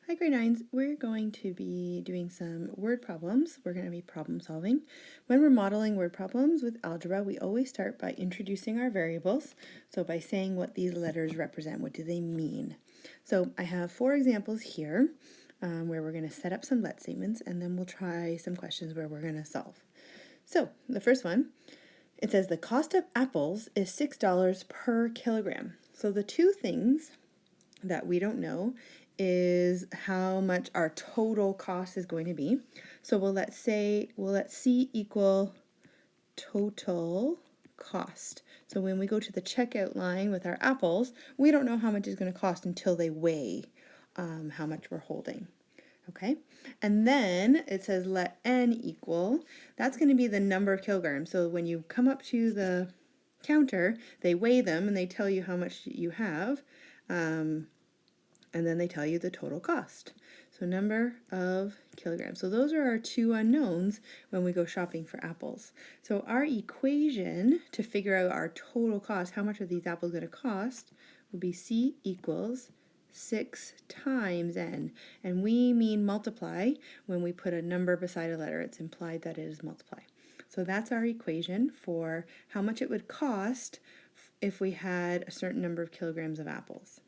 Hi grade 9s, we're going to be doing some word problems. We're going to be problem solving. When we're modeling word problems with algebra, we always start by introducing our variables. So by saying what these letters represent, what do they mean? So I have 4 examples here where we're going to set up some let statements, and then we'll try some questions where we're going to solve. So the first one, it says the cost of apples is $6 per kilogram. So the two things that we don't know is how much our total cost is going to be. So we'll let C equal total cost. So when we go to the checkout line with our apples, we don't know how much it's going to cost until they weigh how much we're holding. Okay, and then it says let N equal, that's going to be the number of kilograms. So when you come up to the counter, they weigh them and they tell you how much you have. And then they tell you the total cost. So number of kilograms. So those are our two unknowns when we go shopping for apples. So our equation to figure out our total cost, how much are these apples going to cost, will be C equals 6 times N. And we mean multiply when we put a number beside a letter. It's implied that it is multiply. So that's our equation for how much it would cost if we had a certain number of kilograms of apples.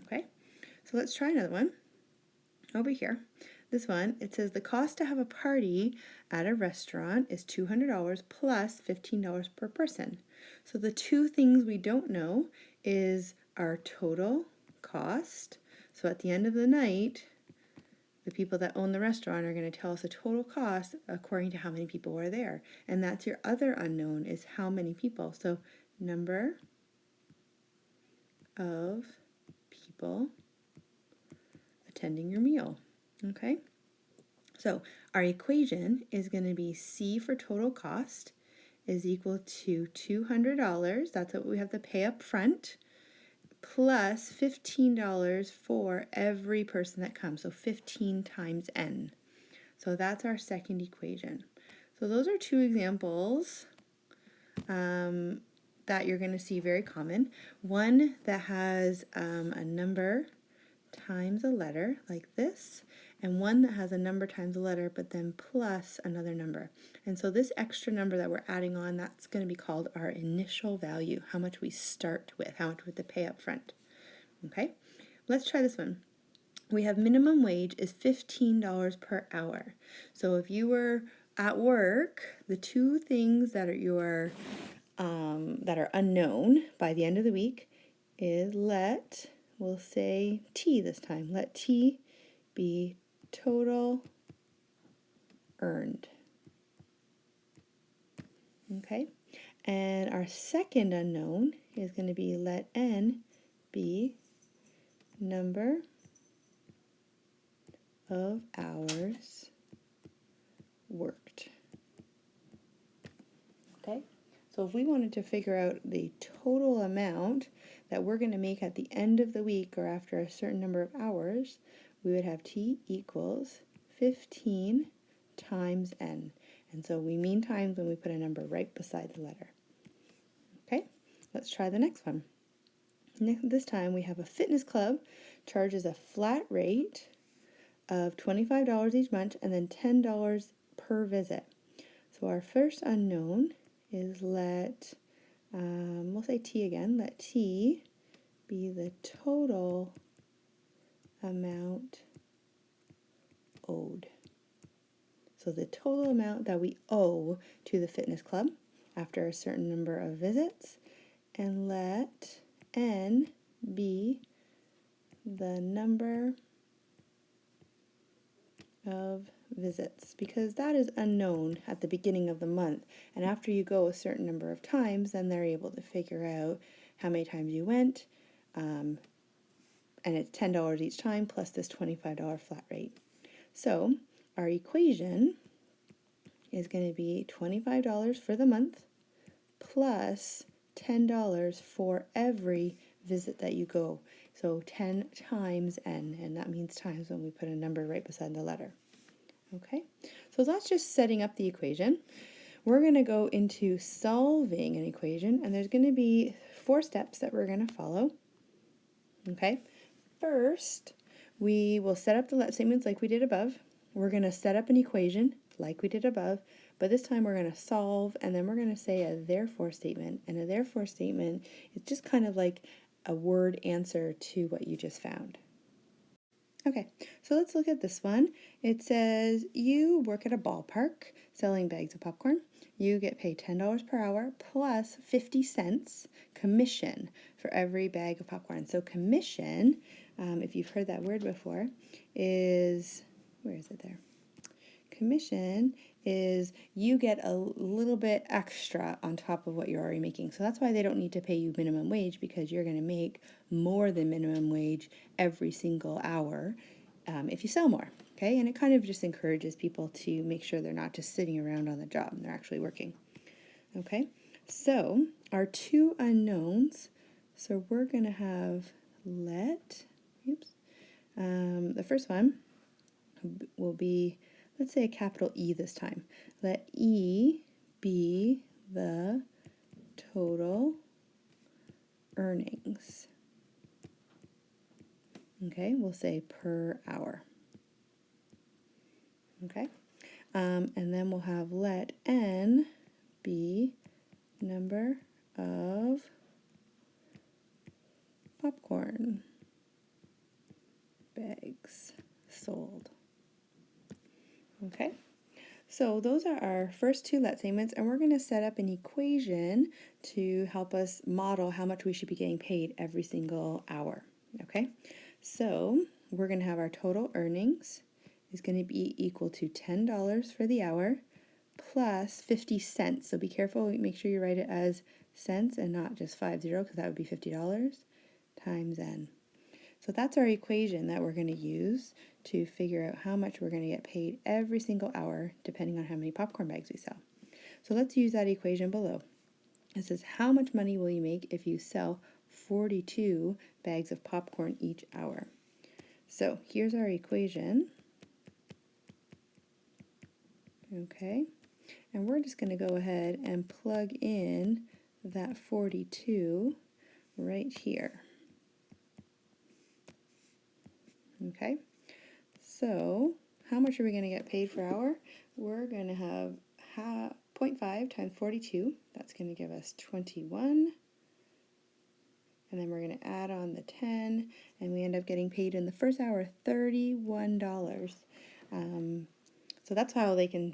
Okay? So let's try another one. Over here, this one, it says the cost to have a party at a restaurant is $200 plus $15 per person. So the two things we don't know is our total cost. So at the end of the night, the people that own the restaurant are going to tell us the total cost according to how many people were there. And that's your other unknown, is how many people. So number of people attending your meal. Okay, so our equation is going to be C for total cost is equal to $200, that's what we have to pay up front, plus $15 for every person that comes, so 15 times N. So that's our second equation. So those are two examples that you're going to see very common. One that has a number times a letter like this, and one that has a number times a letter but then plus another number. And so this extra number that we're adding on, that's going to be called our initial value, how much we start with, how much we have to pay up front. Okay, let's try this one. We have minimum wage is $15 per hour. So if you were at work, the two things that are unknown by the end of the week is we'll say T this time. Let T be total earned. Okay, and our second unknown is going to be let N be number of hours worked. Okay, so if we wanted to figure out the total amount that we're going to make at the end of the week or after a certain number of hours, we would have T equals 15 times N. And so we mean times when we put a number right beside the letter. Okay, let's try the next one. This time we have a fitness club charges a flat rate of $25 each month and then $10 per visit. So our first unknown is we'll say T again, let T be the total amount owed. So the total amount that we owe to the fitness club after a certain number of visits, and let N be the number of visits, because that is unknown at the beginning of the month, and after you go a certain number of times, then they're able to figure out how many times you went, and it's $10 each time plus this $25 flat rate. So our equation is going to be $25 for the month plus $10 for every visit that you go. So 10 times N, and that means times when we put a number right beside the letter. Okay, so that's just setting up the equation. We're going to go into solving an equation, and there's going to be 4 steps that we're going to follow. Okay, first We will set up the let statements like we did above. We're going to set up an equation like we did above, but this time we're going to solve, and then we're going to say a therefore statement. And a therefore statement is just kind of like a word answer to what you just found. Okay, so let's look at this one. It says you work at a ballpark selling bags of popcorn. You get paid $10 per hour plus 50 cents commission for every bag of popcorn. So commission, if you've heard that word before, is, where is it there? Commission is you get a little bit extra on top of what you're already making. So that's why they don't need to pay you minimum wage, because you're going to make more than minimum wage every single hour if you sell more. Okay, and it kind of just encourages people to make sure they're not just sitting around on the job, they're actually working. Okay, so our two unknowns, so we're going to have the first one will be, let's say a capital E this time. Let E be the total earnings. Okay, we'll say per hour. Okay, and then we'll have let N be number of popcorn bags sold. Okay, so those are our first two let statements, and we're going to set up an equation to help us model how much we should be getting paid every single hour. Okay, so we're going to have our total earnings is going to be equal to $10 for the hour plus 50 cents. So be careful, make sure you write it as cents and not just 50, because that would be $50 times N. So that's our equation that we're going to use to figure out how much we're going to get paid every single hour depending on how many popcorn bags we sell. So let's use that equation below. It says, how much money will you make if you sell 42 bags of popcorn each hour? So here's our equation. Okay, and we're just going to go ahead and plug in that 42 right here. Okay, so how much are we going to get paid per hour? We're going to have 0.5 times 42. That's going to give us 21. And then we're going to add on the 10, and we end up getting paid in the first hour $31. So that's how they can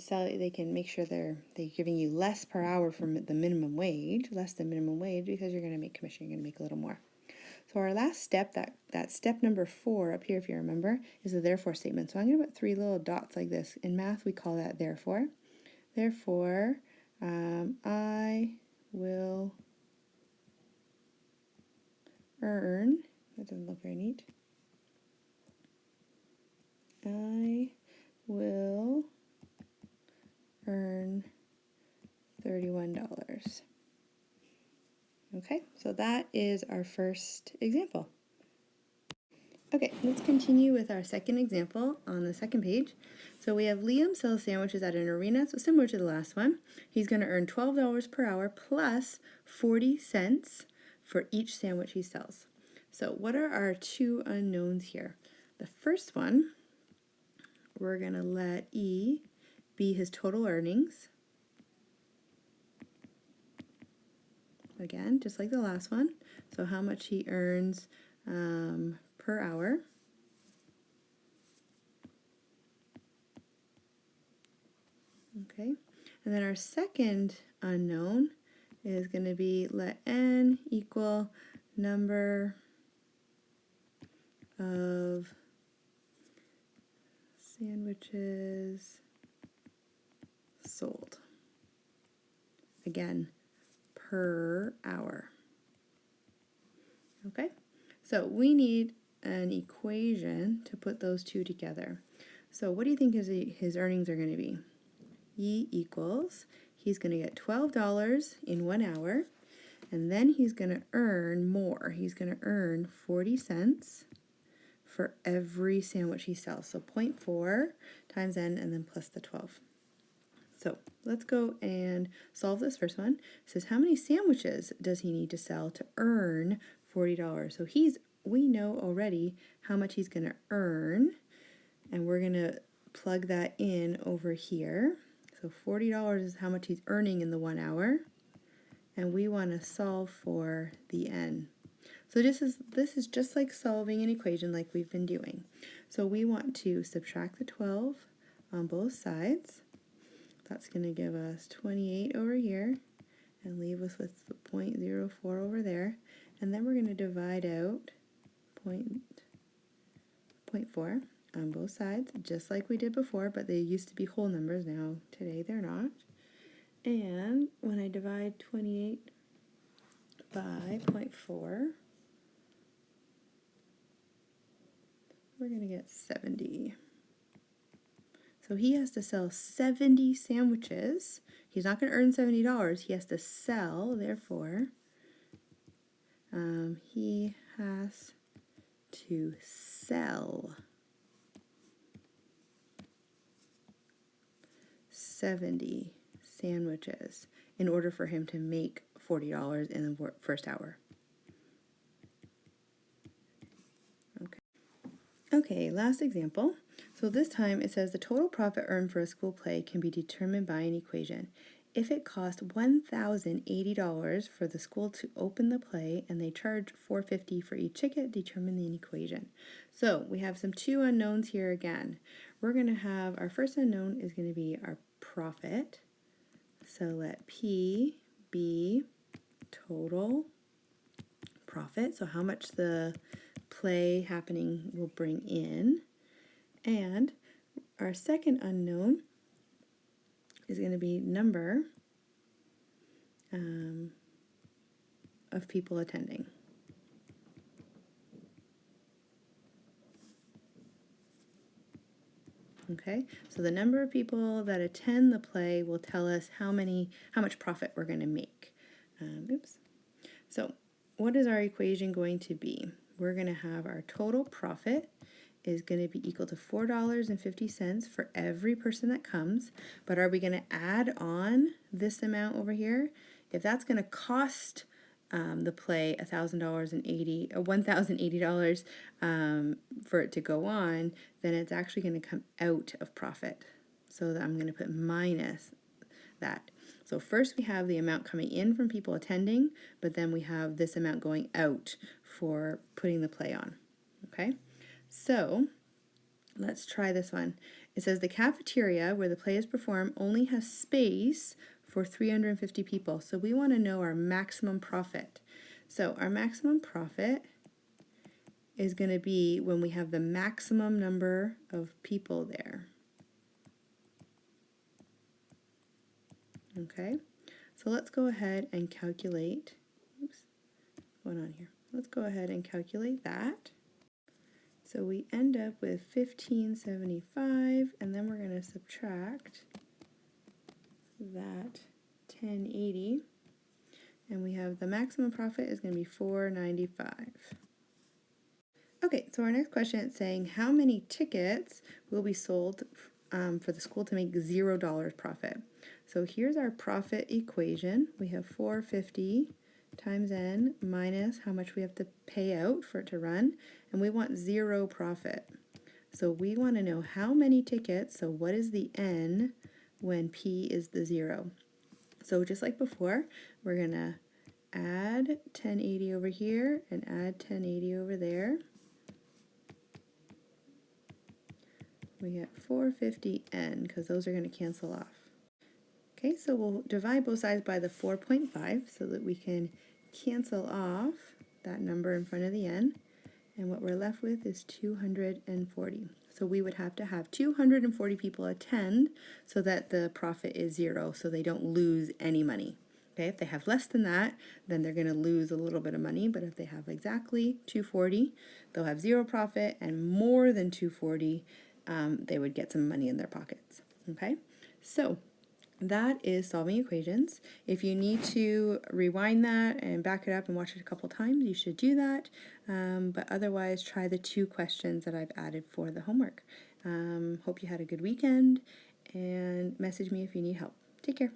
make sure they're giving you less per hour from the minimum wage, less than minimum wage, because you're going to make commission, you're going to make a little more. So our last step, that step number 4 up here, if you remember, is the therefore statement. So I'm going to put 3 little dots like this. In math, we call that therefore. Therefore, I will earn, that doesn't look very neat. I will earn $31. Okay, so that is our first example. Okay, let's continue with our second example on the second page. So we have Liam sells sandwiches at an arena, so similar to the last one. He's going to earn $12 per hour plus 40 cents for each sandwich he sells. So what are our two unknowns here? The first one, we're going to let E be his total earnings. Again, just like the last one. So how much he earns per hour. Okay, and then our second unknown is going to be let N equal number of sandwiches sold. Again, per hour. Okay, so we need an equation to put those two together. So what do you think his earnings are going to be? E equals, he's going to get $12 in 1 hour, and then he's going to earn more. He's going to earn 40 cents for every sandwich he sells. So 0.4 times N and then plus the 12. So let's go and solve this first one. It says, how many sandwiches does he need to sell to earn $40? So he's we know already how much he's going to earn, and we're going to plug that in over here. So $40 is how much he's earning in the 1 hour, and we want to solve for the n. So this is just like solving an equation like we've been doing. So we want to subtract the 12 on both sides. That's going to give us 28 over here and leave us with the 0.04 over there. And then we're going to divide out 0.4 on both sides, just like we did before, but they used to be whole numbers. Now, today they're not. And when I divide 28 by 0.4, we're going to get 70. So he has to sell 70 sandwiches. He's not going to earn $70. He has to sell, therefore, he has to sell 70 sandwiches in order for him to make $40 in the first hour. Okay, last example. So this time it says the total profit earned for a school play can be determined by an equation. If it cost $1,080 for the school to open the play and they charge $450 for each ticket, determine the equation. So we have some two unknowns here again. We're going to have our first unknown is going to be our profit. So let P be total profit. So how much the play happening will bring in. And our second unknown is going to be number of people attending. Okay, so the number of people that attend the play will tell us how much profit we're going to make. So what is our equation going to be? We're going to have our total profit is going to be equal to $4.50 for every person that comes. But are we going to add on this amount over here? If that's going to cost the play $1,080 for it to go on, then it's actually going to come out of profit. So that I'm going to put minus that. So first we have the amount coming in from people attending, but then we have this amount going out for putting the play on. Okay, so let's try this one. It says the cafeteria where the play is performed only has space for 350 people. So we want to know our maximum profit. So our maximum profit is going to be when we have the maximum number of people there. Okay, so let's go ahead and calculate, oops, what's going on here? Let's go ahead and calculate that. So we end up with 1575, and then we're going to subtract that 1080, and we have the maximum profit is going to be 495. Okay, so our next question is saying how many tickets will be sold for the school to make $0 profit. So here's our profit equation. We have 450 times n minus how much we have to pay out for it to run, and we want 0 profit. So we want to know how many tickets, so what is the n when p is the 0. So just like before, we're going to add 1080 over here and add 1080 over there. We get 450n because those are going to cancel off. Okay, so we'll divide both sides by the 4.5 so that we can cancel off that number in front of the n. And what we're left with is 240. So we would have to have 240 people attend so that the profit is 0, so they don't lose any money. Okay, if they have less than that, then they're going to lose a little bit of money. But if they have exactly 240, they'll have 0 profit, and more than 240, they would get some money in their pockets. Okay, so that is solving equations. If you need to rewind that and back it up and watch it a couple times, you should do that. But otherwise, try the 2 questions that I've added for the homework. Hope you had a good weekend, and message me if you need help. Take care.